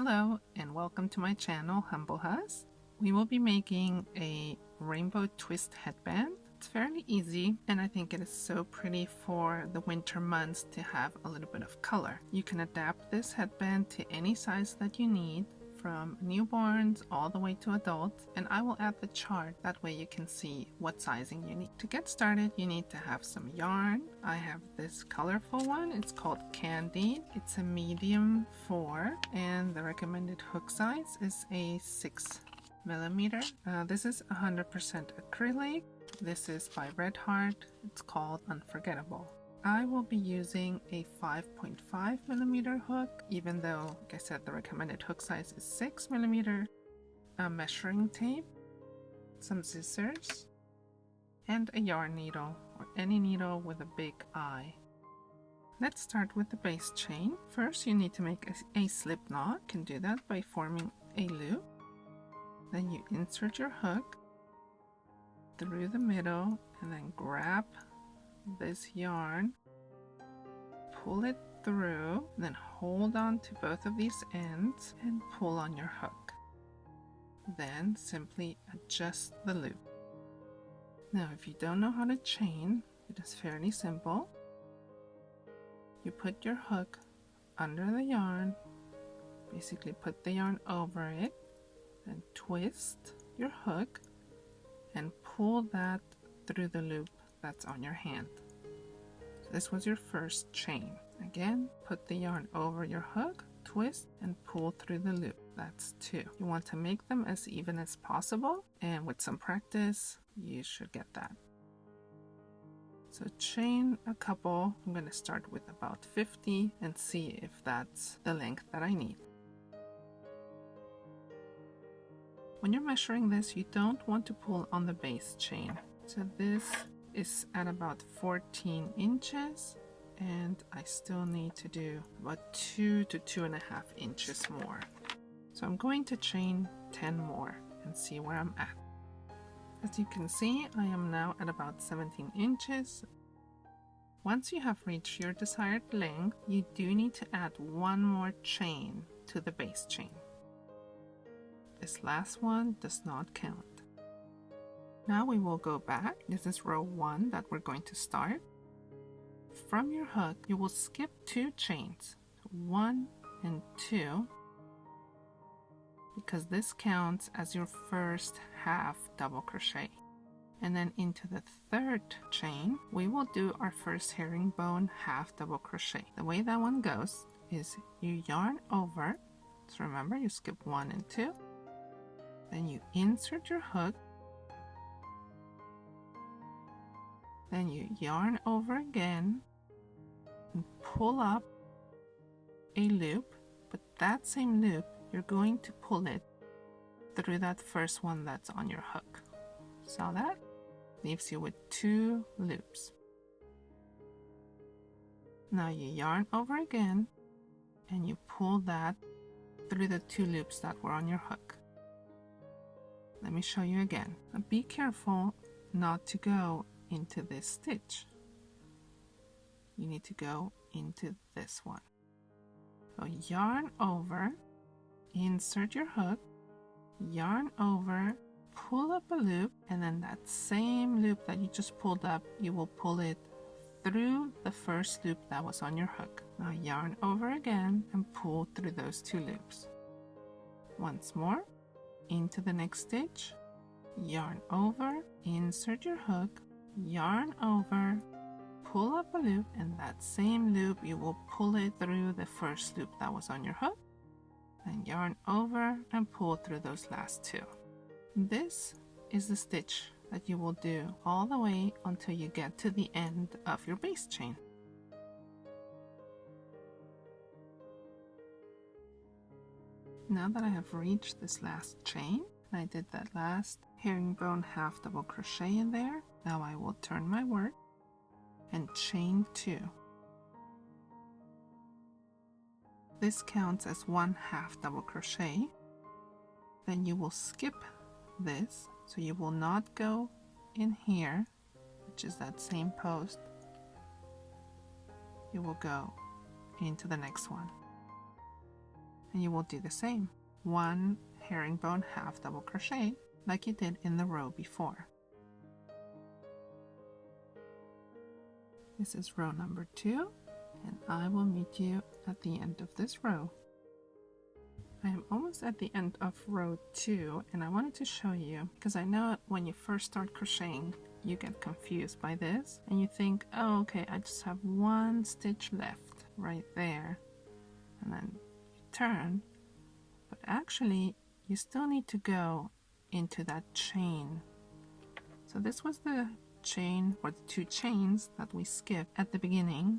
Hello and welcome to my channel Humblehus. We will be making a rainbow twist headband. It's fairly easy and I think it is so pretty for the winter months to have a little bit of color. You can adapt this headband to any size that you need, from newborns all the way to adults, and I will add the chart, that way you can see what sizing you need. To get started you need to have some yarn. I have this colorful one, it's called Candied. It's a medium 4 and the recommended hook size is a 6mm. This is 100% acrylic. This is by Red Heart. It's called Unforgettable. I will be using a 5.5mm hook, even though, like I said, the recommended hook size is 6mm, a measuring tape, some scissors, and a yarn needle, or any needle with a big eye. Let's start with the base chain. First, you need to make a slip knot. You can do that by forming a loop. Then you insert your hook through the middle and then grab this yarn, pull it through, then hold on to both of these ends and pull on your hook. Then simply adjust the loop. Now if you don't know how to chain, it is fairly simple. You put your hook under the yarn, basically put the yarn over it, then twist your hook and pull that through the loop that's on your hand. So this was your first chain. Again, put the yarn over your hook, twist, and pull through the loop. That's 2. You want to make them as even as possible, and with some practice, you should get that. So chain a couple. I'm going to start with about 50 and see if that's the length that I need. When you're measuring this, you don't want to pull on the base chain. So this is at about 14 inches and I still need to do about 2 to 2.5 inches more. So I'm going to chain 10 more and see where I'm at. As you can see, I am now at about 17 inches. Once you have reached your desired length, you do need to add one more chain to the base chain. This last one does not count. Now we will go back. This is row 1 that we're going to start. From your hook, you will skip 2 chains, 1 and 2, because this counts as your first half double crochet. And then into the 3rd chain, we will do our first herringbone half double crochet. The way that one goes is you yarn over, so remember you skip 1 and 2, then you insert your hook, then you yarn over again and pull up a loop, but that same loop you're going to pull it through that first one that's on your hook. So that leaves you with 2 loops. Now you yarn over again and you pull that through the 2 loops that were on your hook. Let me show you again. Now be careful not to go into this stitch. You need to go into this one. So yarn over, insert your hook, yarn over, pull up a loop, and then that same loop that you just pulled up, you will pull it through the first loop that was on your hook. Now yarn over again and pull through those 2 loops. Once more, into the next stitch, yarn over, insert your hook, yarn over, pull up a loop, and that same loop you will pull it through the first loop that was on your hook, and yarn over and pull through those last 2. This is the stitch that you will do all the way until you get to the end of your base chain. Now that I have reached this last chain, and I did that last herringbone half double crochet in there, now I will turn my work and chain 2. This counts as 1 half double crochet. Then you will skip this, so you will not go in here, which is that same post. You will go into the next one. And you will do the same. 1 herringbone half double crochet like you did in the row before. This is row number 2, and I will meet you at the end of this row. I am almost at the end of row 2, and I wanted to show you, because I know when you first start crocheting you get confused by this and you think, oh okay, I just have 1 stitch left right there, and then you turn, but actually you still need to go into that chain. So this was the chain, or the 2 chains that we skipped at the beginning,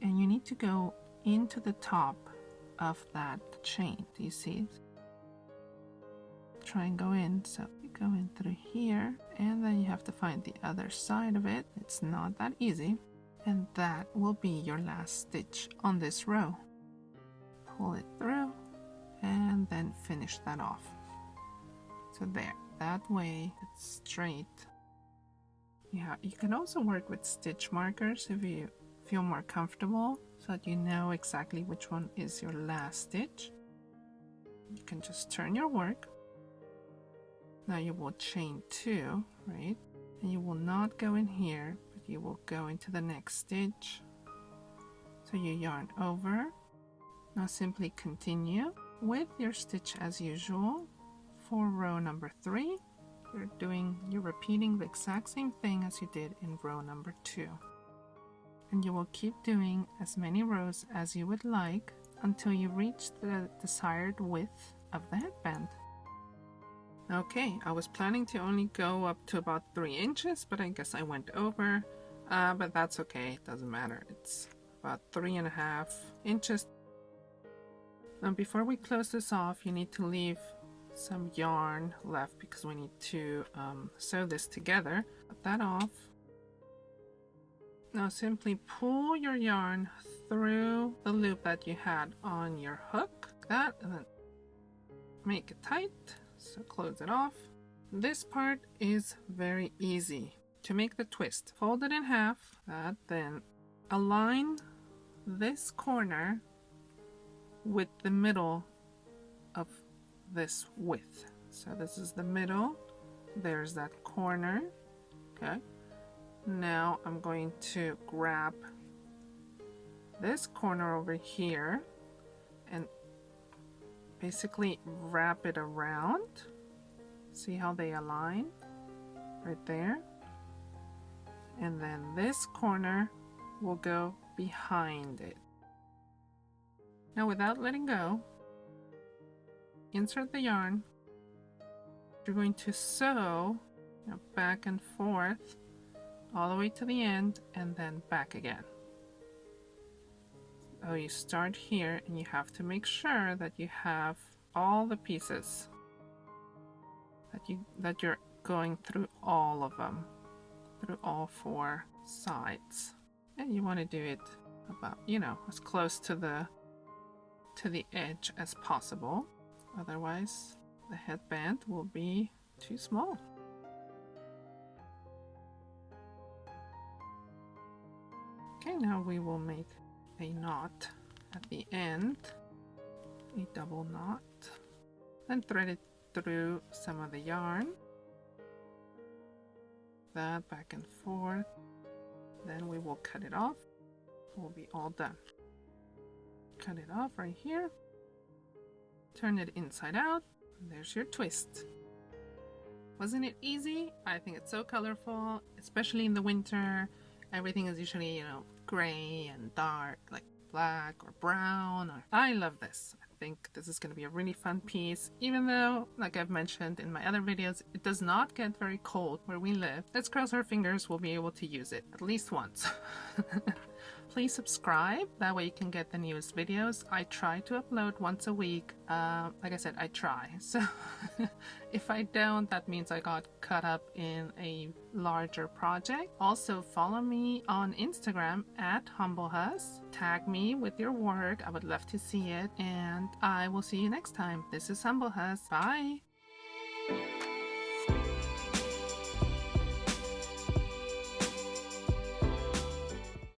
and you need to go into the top of that chain. Do you see it? Try and go in. So you go in through here, and then you have to find the other side of it. It's not that easy, and that will be your last stitch on this row. Pull it through and then finish that off. So there, that way it's straight. Yeah, you can also work with stitch markers if you feel more comfortable, so that you know exactly which one is your last stitch. You can just turn your work. Now you will chain 2, right? And you will not go in here, but you will go into the next stitch. So you yarn over. Now simply continue with your stitch as usual for row number 3. You're repeating the exact same thing as you did in row number 2. And you will keep doing as many rows as you would like until you reach the desired width of the headband. Okay, I was planning to only go up to about 3 inches, but I guess I went over, but that's okay, it doesn't matter. It's about 3.5 inches. Now before we close this off, you need to leave some yarn left because we need to sew this together. Cut that off. Now simply pull your yarn through the loop that you had on your hook, like that, and then make it tight. So close it off. This part is very easy. To make the twist, fold it in half, then align this corner with the middle of this width. So this is the middle, there's that corner. Okay, now I'm going to grab this corner over here and basically wrap it around. See how they align right there, and then this corner will go behind it. Now without letting go, insert the yarn. You're going to sew back and forth all the way to the end and then back again. So you start here and you have to make sure that you have all the pieces, that you're going through all of them, through all 4 sides. And you want to do it about, as close to the edge as possible. Otherwise, the headband will be too small. Okay, now we will make a knot at the end, a double knot, then thread it through some of the yarn, that back and forth, then we will cut it off. We'll be all done. Cut it off right here, turn it inside out, and there's your twist. Wasn't it easy? I think it's so colorful, especially in the winter. Everything is usually, gray and dark, like black or brown. I love this. I think this is going to be a really fun piece, even though, like I've mentioned in my other videos, it does not get very cold where we live. Let's cross our fingers we'll be able to use it at least once. Please subscribe, that way you can get the newest videos. I try to upload once a week. Like I said, I try. So if I don't, that means I got caught up in a larger project. Also follow me on Instagram at Humblehus. Tag me with your work. I would love to see it. And I will see you next time. This is Humblehus. Bye!